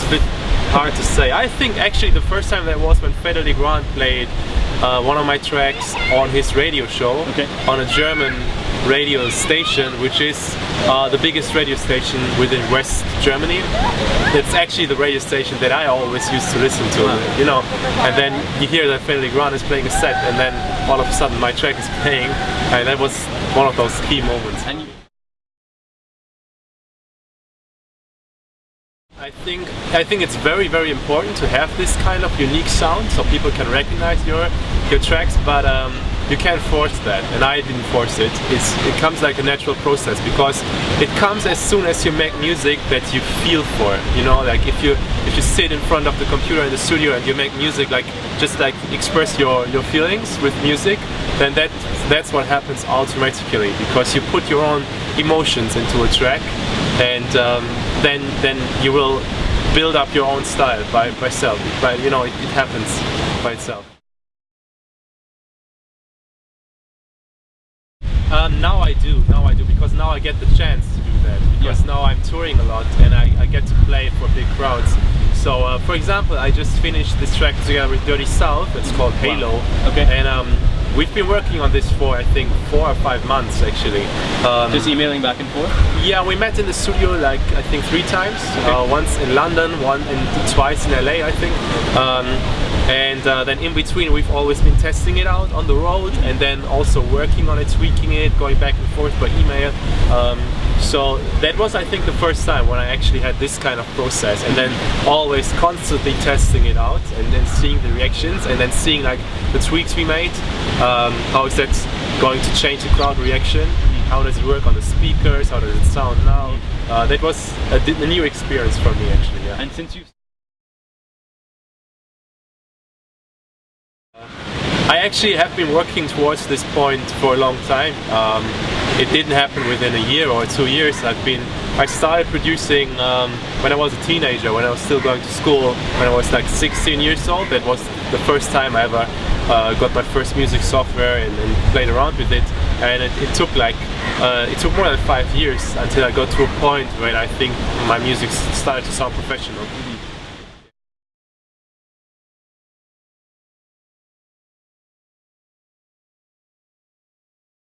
a bit hard to say. I think actually the first time that was when Federic Grant played one of my tracks on his radio show, on a German radio station, which is the biggest radio station within West Germany. It's actually the radio station that I always used to listen to, you know. And then you hear that Federic Grant is playing a set, and then all of a sudden my track is playing, and that was one of those key moments. I think it's very important to have this kind of unique sound so people can recognize your tracks, but you can't force that, and I didn't force it. It comes like a natural process, because it comes as soon as you make music that you feel for it. You know, like if you sit in front of the computer in the studio and you make music, like just like express your feelings with music, then that's what happens automatically, because you put your own emotions into a track, and then you will build up your own style by yourself. But you know, it happens by itself. Now I do, because now I get the chance to do that, because now I'm touring a lot and I get to play for big crowds. So for example, I just finished this track together with Dirty South. It's called Halo. And we've been working on this for I think 4 or 5 months actually. Just emailing back and forth? Yeah, we met in the studio like I think 3 times. Once in London, twice in LA I think. And then in between we've always been testing it out on the road, and then also working on it, tweaking it, going back and forth by email. So that was I think the first time when I actually had this kind of process, and then always constantly testing it out and then seeing the reactions, and then seeing like the tweaks we made, how is that going to change the crowd reaction, how does it work on the speakers, how does it sound now. That was a new experience for me actually. Yeah. And since you I actually have been working towards this point for a long time. It didn't happen within a year or 2 years. I started producing when I was a teenager, when I was still going to school, when I was like 16 years old. That was the first time I ever got my first music software and played around with it. And it took more than 5 years until I got to a point where I think my music started to sound professional.